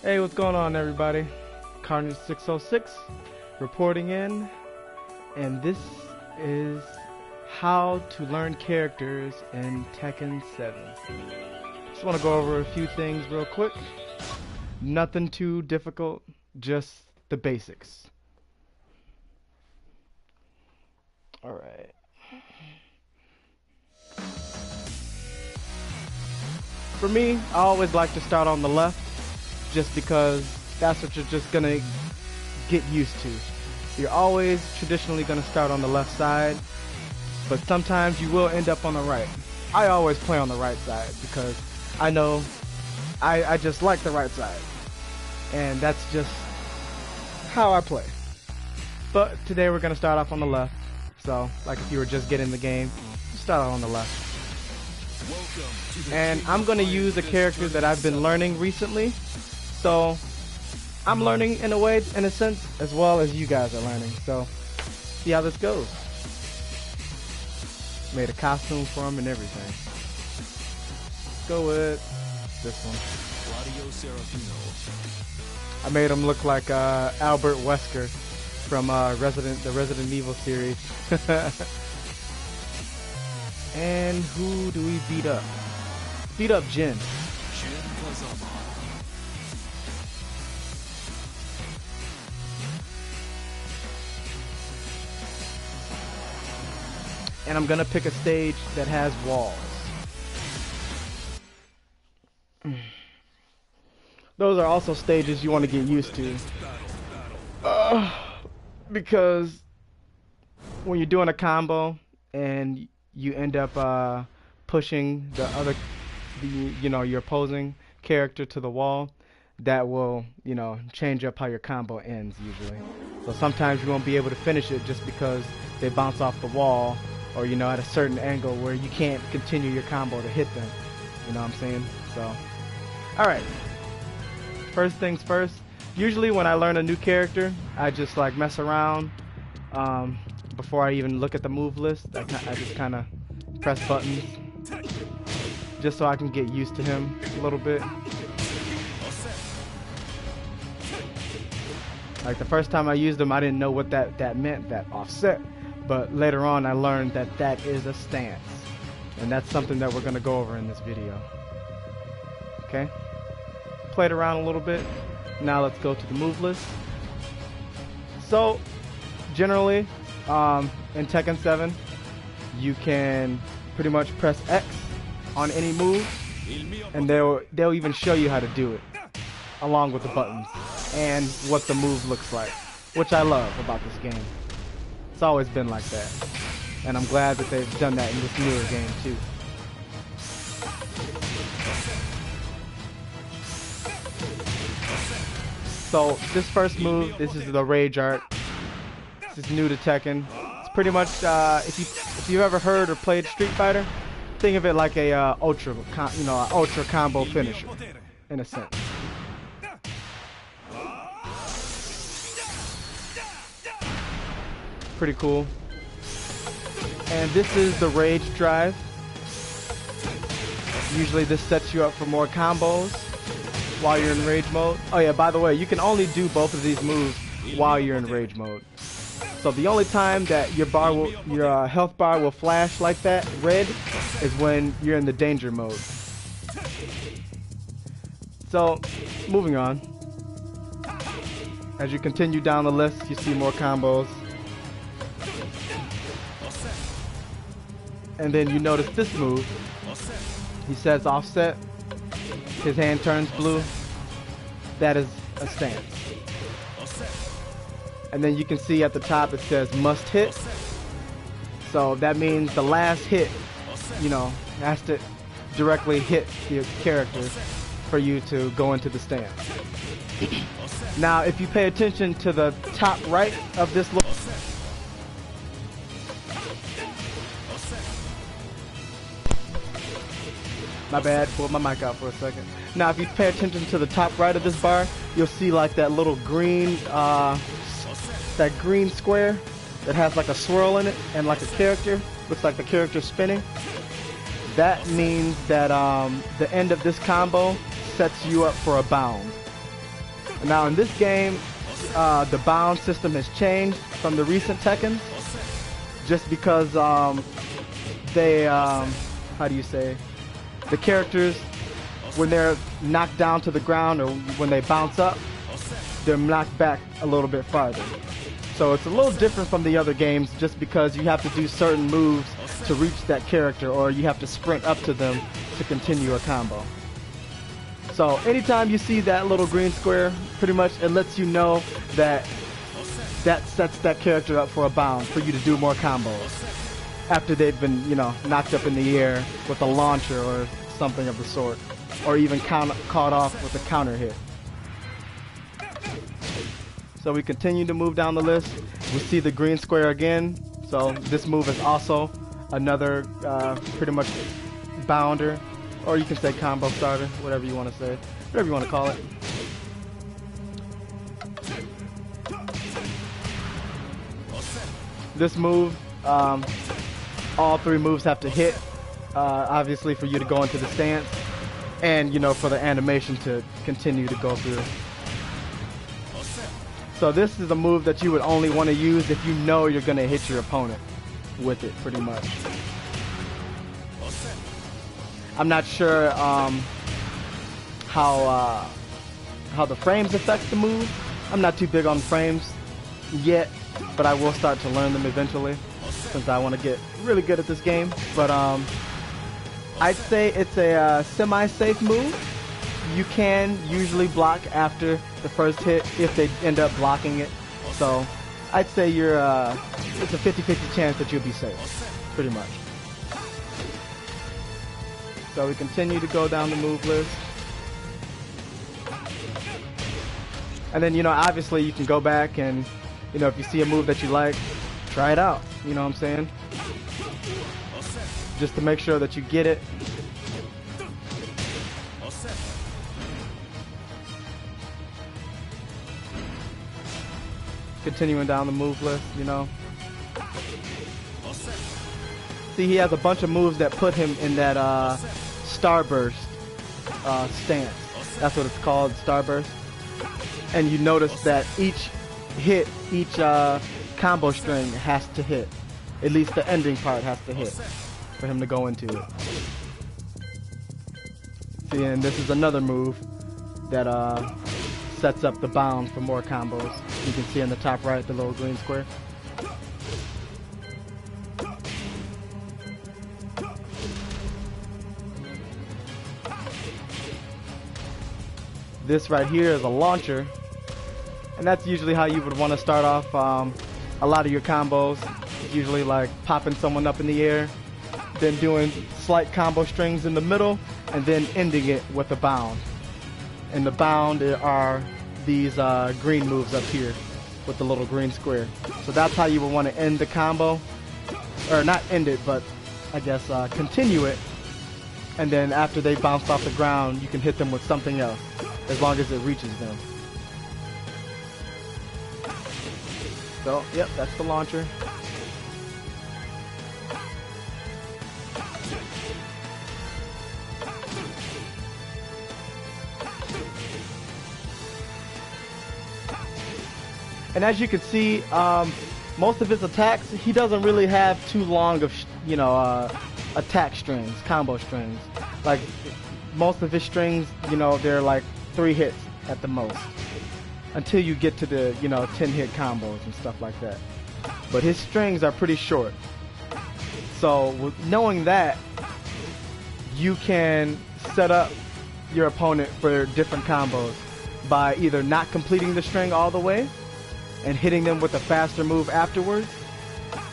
Hey, what's going on, everybody? Carnage 606 reporting in, and this is how to learn characters in Tekken 7. Just want to go over a few things real quick. Nothing too difficult, just the basics. Alright. For me, I always like to start on the left, just because that's what you're just gonna get used to. You're always traditionally gonna start on the left side, but sometimes you will end up on the right. I always play on the right side because I know I just like the right side, and that's just how I play. But today we're gonna start off on the left, so like if you were just getting the game, start on the left. And I'm gonna use a character that I've been learning recently. So I'm learning in a sense, as well as you guys are learning. So see how this goes. Made a costume for him and everything. Let's go with this one. I made him look like Albert Wesker from the Resident Evil series. And who do we beat up? Beat up Jin. And I'm gonna pick a stage that has walls. Those are also stages you want to get used to. Because when you're doing a combo and you end up pushing your opposing character to the wall, that will, change up how your combo ends usually. So sometimes you won't be able to finish it just because they bounce off the wall, or at a certain angle where you can't continue your combo to hit them. You know what I'm saying? So, alright. First things first, usually when I learn a new character, I just like mess around before I even look at the move list. I just kind of press buttons just so I can get used to him a little bit. Like the first time I used him, I didn't know what that meant, that offset. But later on, I learned that that is a stance. And that's something that we're going to go over in this video. Okay? Played around a little bit. Now let's go to the move list. So, generally, in Tekken 7, you can pretty much press X on any move, and they'll even show you how to do it, along with the buttons, and what the move looks like, which I love about this game. It's always been like that, and I'm glad that they've done that in this newer game too. So this first move, this is the Rage Art. This is new to Tekken. It's pretty much if you've ever heard or played Street Fighter, think of it like a ultra combo finisher, in a sense. Pretty cool. And this is the Rage Drive. Usually this sets you up for more combos while you're in Rage mode. Oh yeah, by the way, you can only do both of these moves while you're in Rage mode. So the only time that your health bar will flash like that, red, is when you're in the danger mode. So, moving on. As you continue down the list, you see more combos. And then you notice this move. He says offset. His hand turns blue. That is a stance. And then you can see at the top it says must hit. So that means the last hit, has to directly hit your character for you to go into the stance. Now, if you pay attention to the top right of this look, my bad, pulled my mic out for a second. Now, if you pay attention to the top right of this bar, you'll see like that little green, that green square that has like a swirl in it and like a character. Looks like the character spinning. That means that the end of this combo sets you up for a bound. Now in this game, the bound system has changed from the recent Tekken, just because they, how do you say, the characters, when they're knocked down to the ground or when they bounce up, they're knocked back a little bit farther. So it's a little different from the other games just because you have to do certain moves to reach that character, or you have to sprint up to them to continue a combo. So anytime you see that little green square, pretty much it lets you know that that sets that character up for a bound for you to do more combos after they've been, you know, knocked up in the air with a launcher or something of the sort, or even caught off with a counter hit. So we continue to move down the list. We see the green square again. So this move is also another pretty much bounder, or you can say combo starter, whatever you want to say, whatever you want to call it. This move, all three moves have to hit, obviously for you to go into the stance, and you know, for the animation to continue to go through. So this is a move that you would only want to use if you know you're going to hit your opponent with it, pretty much. I'm not sure how the frames affect the move. I'm not too big on frames yet, but I will start to learn them eventually, since I want to get really good at this game. But I'd say it's a semi-safe move. You can usually block after the first hit if they end up blocking it. So I'd say you're it's a 50-50 chance that you'll be safe, pretty much. So we continue to go down the move list. And then, you know, obviously you can go back and, you know, if you see a move that you like, try it out. You know what I'm saying? Just to make sure that you get it. Continuing down the move list, you know. See, he has a bunch of moves that put him in that starburst stance. That's what it's called, starburst. And you notice that each hit, each combo string has to hit. At least the ending part has to hit for him to go into it. See, and this is another move that sets up the bound for more combos. You can see in the top right the little green square. This right here is a launcher, and that's usually how you would want to start off a lot of your combos. It's usually like popping someone up in the air, then doing slight combo strings in the middle, and then ending it with a bound. And the bound are these green moves up here with the little green square. So that's how you would want to end the combo, or not end it, but I guess continue it. And then after they bounce off the ground, you can hit them with something else, as long as it reaches them. So, yep, that's the launcher. And as you can see, most of his attacks, he doesn't really have too long of, you know, attack strings, combo strings. Like, most of his strings, you know, they're like 3 hits at the most, until you get to the, you know, 10-hit combos and stuff like that. But his strings are pretty short. So with knowing that, you can set up your opponent for different combos by either not completing the string all the way and hitting them with a faster move afterwards,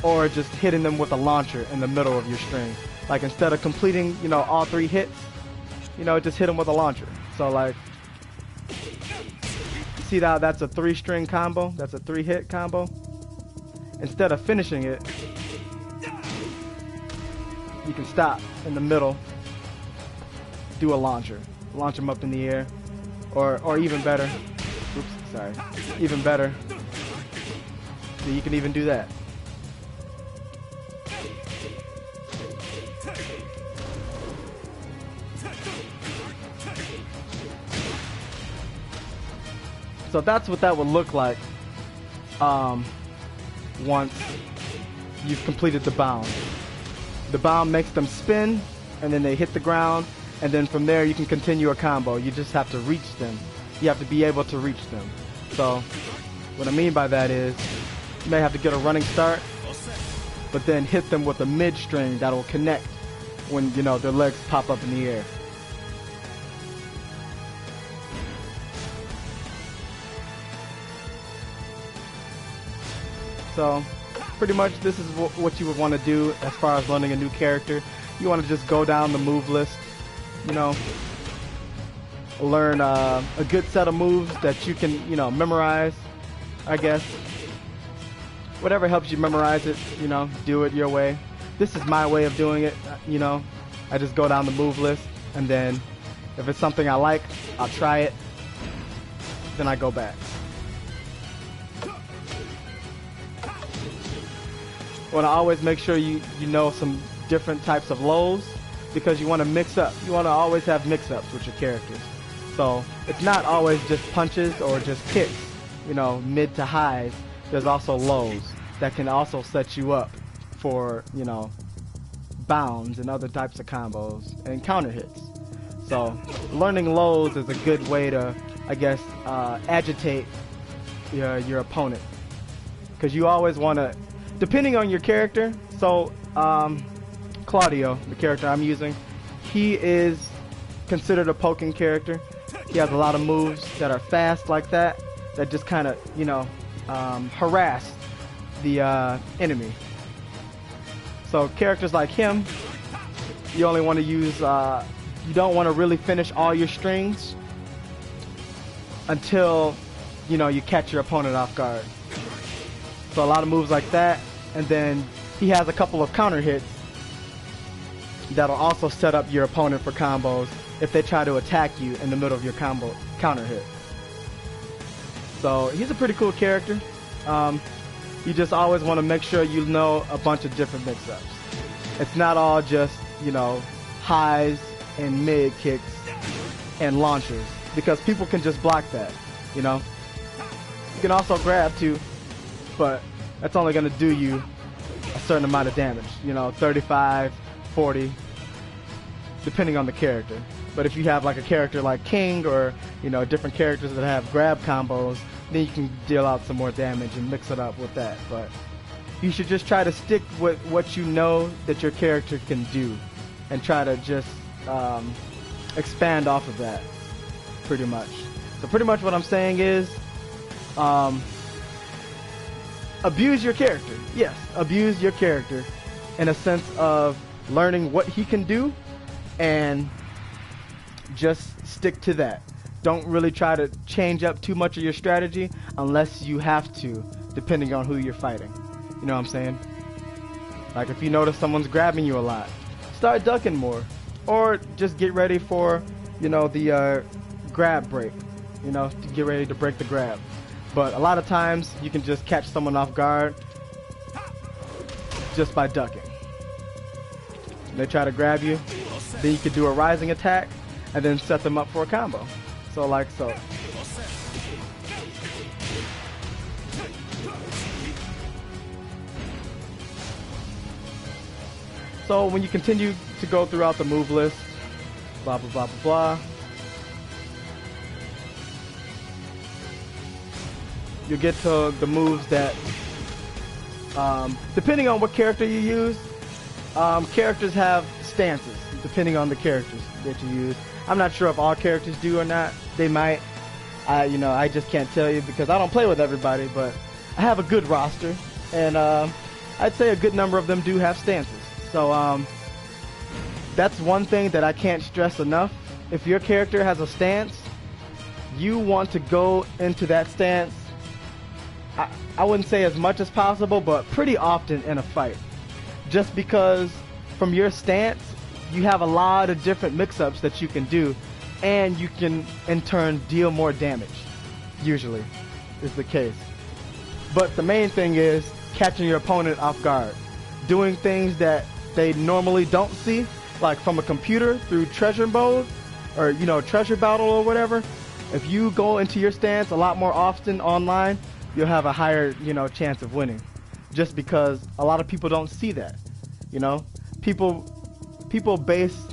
or just hitting them with a launcher in the middle of your string. Like, instead of completing, you know, all 3 hits, you know, just hit them with a launcher. So like, see how that's a 3-string combo? That's a 3-hit combo. Instead of finishing it, you can stop in the middle, do a launcher, launch them up in the air, or even better, oops, sorry, even better. So you can even do that. So that's what that would look like once you've completed the bound. The bound makes them spin, and then they hit the ground, and then from there you can continue a combo. You just have to reach them. You have to be able to reach them. So what I mean by that is you may have to get a running start, but then hit them with a mid string that will connect when, you know, their legs pop up in the air. So pretty much this is what you would want to do as far as learning a new character. You want to just go down the move list, you know, learn a good set of moves that you can, you know, memorize, I guess. Whatever helps you memorize it, you know, do it your way. This is my way of doing it, you know. I just go down the move list, and then if it's something I like, I'll try it, then I go back. Want to always make sure you know some different types of lows, because you want to mix up. You want to always have mix-ups with your characters. So it's not always just punches or just kicks, you know, mid to highs. There's also lows that can also set you up for, you know, bounds and other types of combos and counter hits. So learning lows is a good way to, I guess, agitate your opponent, because you always want to, depending on your character. So Claudio, the character I'm using, he is considered a poking character. He has a lot of moves that are fast like that, that just kind of, you know, harass the enemy. So characters like him, you only want to use, you don't want to really finish all your strings until, you know, you catch your opponent off guard. So a lot of moves like that, and then he has a couple of counter hits that'll also set up your opponent for combos if they try to attack you in the middle of your counter hit. So he's a pretty cool character. You just always want to make sure you know a bunch of different mix-ups. It's not all just, you know, highs and mid kicks and launchers, because people can just block that, you know. You can also grab too, but that's only going to do you a certain amount of damage, you know, 35, 40, depending on the character. But if you have like a character like King, or, you know, different characters that have grab combos, then you can deal out some more damage and mix it up with that. But you should just try to stick with what you know that your character can do, and try to just expand off of that, pretty much. So pretty much what I'm saying is, abuse your character. Yes, abuse your character in a sense of learning what he can do, and just stick to that. Don't really try to change up too much of your strategy unless you have to, depending on who you're fighting. You know what I'm saying? Like if you notice someone's grabbing you a lot, start ducking more, or just get ready for, you know, the grab break, you know, to get ready to break the grab. But a lot of times you can just catch someone off guard just by ducking. They try to grab you, then you could do a rising attack and then set them up for a combo. So like so. So when you continue to go throughout the move list, blah blah blah blah blah, you get to the moves that, depending on what character you use, characters have stances, depending on the characters that you use. I'm not sure if all characters do or not. They might. I just can't tell you because I don't play with everybody, but I have a good roster, and I'd say a good number of them do have stances. So that's one thing that I can't stress enough. If your character has a stance, you want to go into that stance, I wouldn't say as much as possible, but pretty often in a fight. Just because from your stance, you have a lot of different mix-ups that you can do, and you can in turn deal more damage, usually is the case. But the main thing is catching your opponent off guard, doing things that they normally don't see, like from a computer through treasure mode, or, you know, treasure battle or whatever. If you go into your stance a lot more often online, you'll have a higher, chance of winning. Just because a lot of people don't see that. You know, people base,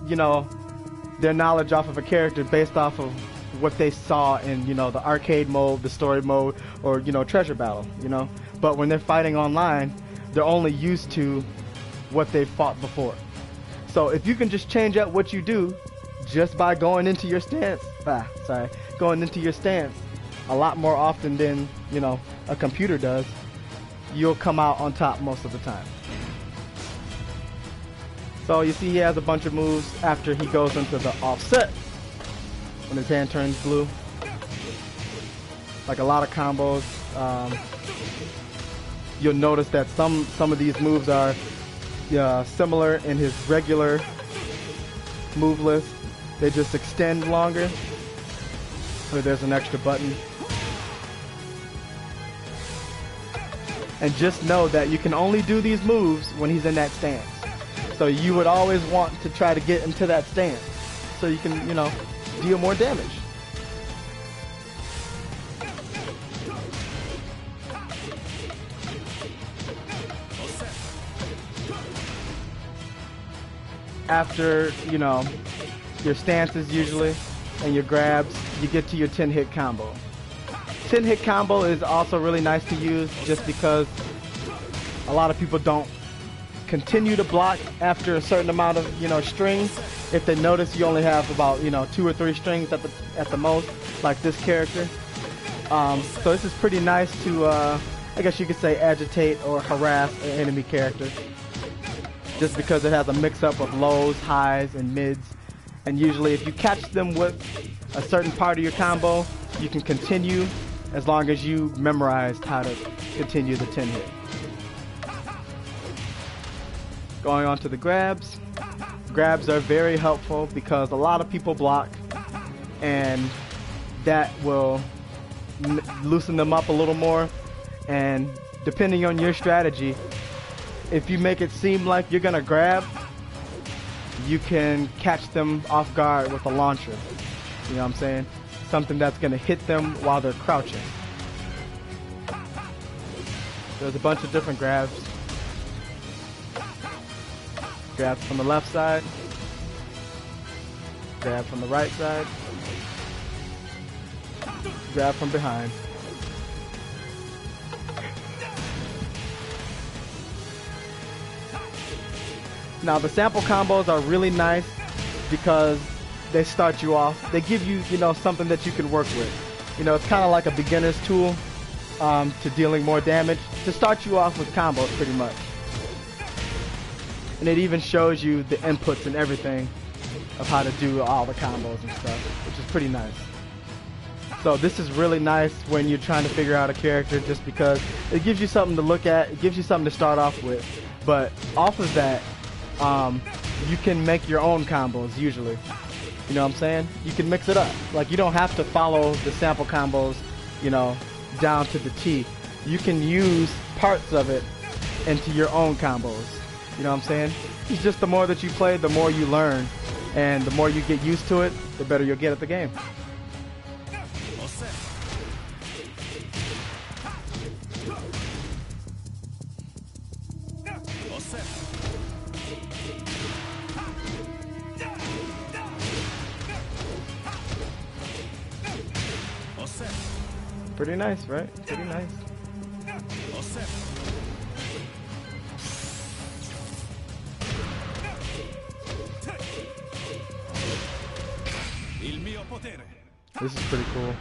their knowledge off of a character based off of what they saw in, the arcade mode, the story mode, or, treasure battle, But when they're fighting online, they're only used to what they've fought before. So if you can just change up what you do just by going into your stance, going into your stance a lot more often than, a computer does, you'll come out on top most of the time. So you see he has a bunch of moves after he goes into the offset when his hand turns blue. Like a lot of combos. You'll notice that some of these moves are similar in his regular move list. They just extend longer. Or there's an extra button. And just know that you can only do these moves when he's in that stance. So you would always want to try to get into that stance so you can, deal more damage. After, your stances usually and your grabs, you get to your 10-hit combo. 10-hit combo is also really nice to use just because a lot of people don't continue to block after a certain amount of, strings. If they notice you only have about, 2 or 3 strings at the most, like this character. So this is pretty nice to, I guess you could say, agitate or harass an enemy character. Just because it has a mix-up of lows, highs, and mids. And usually if you catch them with a certain part of your combo, you can continue as long as you memorized how to continue the 10 hit. Going on to the grabs. Grabs are very helpful because a lot of people block, and that will loosen them up a little more. And depending on your strategy, if you make it seem like you're gonna grab, you can catch them off guard with a launcher. You know what I'm saying? Something that's gonna hit them while they're crouching. There's a bunch of different grabs. Grabs from the left side. Grab from the right side. Grab from behind. Now the sample combos are really nice because they start you off. They give you, something that you can work with. It's kind of like a beginner's tool to dealing more damage to start you off with combos pretty much. And it even shows you the inputs and everything of how to do all the combos and stuff, which is pretty nice. So this is really nice when you're trying to figure out a character just because it gives you something to look at, it gives you something to start off with. But off of that, you can make your own combos usually. You know what I'm saying? You can mix it up. Like you don't have to follow the sample combos, down to the T. You can use parts of it into your own combos. You know what I'm saying? It's just the more that you play, the more you learn. And the more you get used to it, the better you'll get at the game. Pretty nice, right? Pretty nice. This is pretty cool.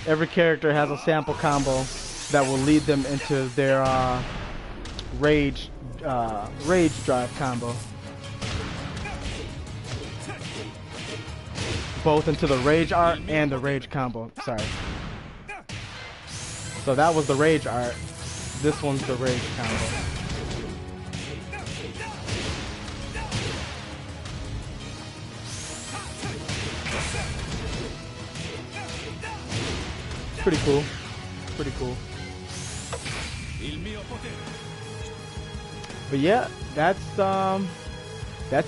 Every character has a sample combo that will lead them into their rage drive combo. Both into the rage art and the rage combo. Sorry. So that was the rage art. This one's the rage combo. Pretty cool. Pretty cool. But yeah, that's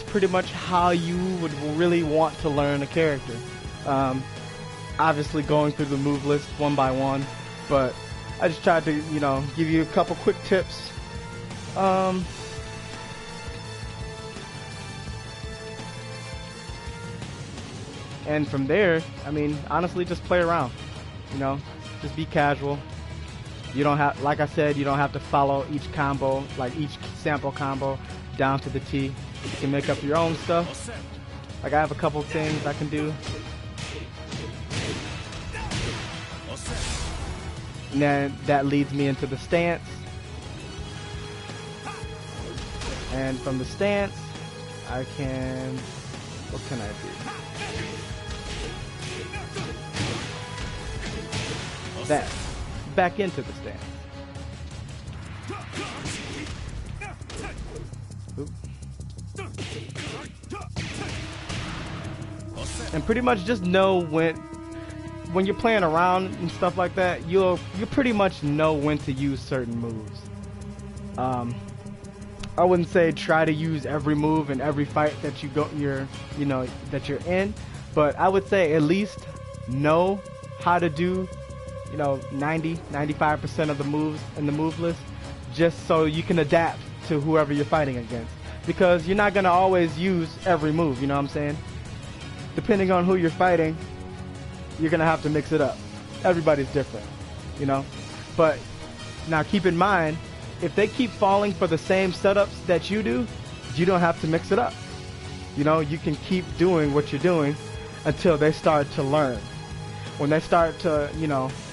pretty much how you would really want to learn a character. obviously going through the move list one by one, but I just tried to, give you a couple quick tips. And from there, I mean, honestly, just play around. Just be casual. You don't have, like I said, you don't have to follow each combo, like each sample combo, down to the T. You can make up your own stuff. Like I have a couple things I can do. And then that leads me into the stance. And from the stance, I can, what can I do? That. Back into the stance. Oop. And pretty much just know when you're playing around and stuff like that, you pretty much know when to use certain moves. I wouldn't say try to use every move in every fight that you're in, but I would say at least know how to do 90-95% of the moves in the move list, just so you can adapt to whoever you're fighting against, because you're not going to always use every move, you know what I'm saying? Depending on who you're fighting, you're going to have to mix it up. Everybody's different, but now keep in mind, if they keep falling for the same setups that you do, you don't have to mix it up. You can keep doing what you're doing until they start to learn. When they start to,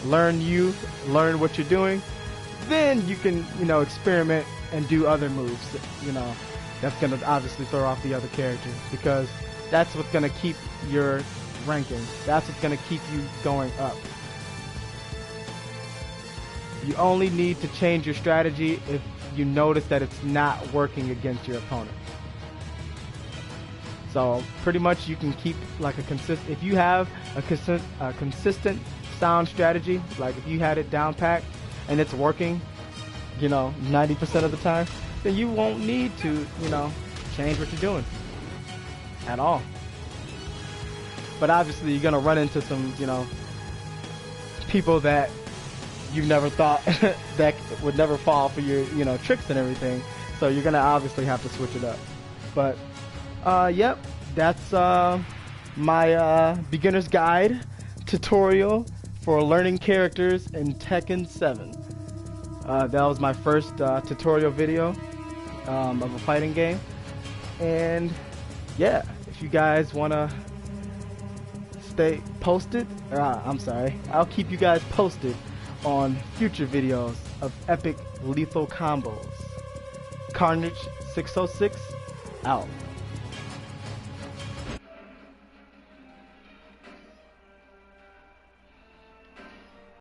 learn what you're doing, then you can, experiment and do other moves, that's going to obviously throw off the other characters, because that's what's going to keep your ranking. That's what's going to keep you going up. You only need to change your strategy if you notice that it's not working against your opponent. So pretty much you can keep like if you have a consistent sound strategy, like if you had it down packed and it's working, 90% of the time, then you won't need to, change what you're doing at all. But obviously you're gonna run into some, people that you never thought that would never fall for your, tricks and everything. So you're gonna obviously have to switch it up. But yep, that's my beginner's guide tutorial for learning characters in Tekken 7. That was my first tutorial video of a fighting game. And yeah, if you guys wanna stay posted, I'll keep you guys posted on future videos of epic lethal combos. Carnage 606 out.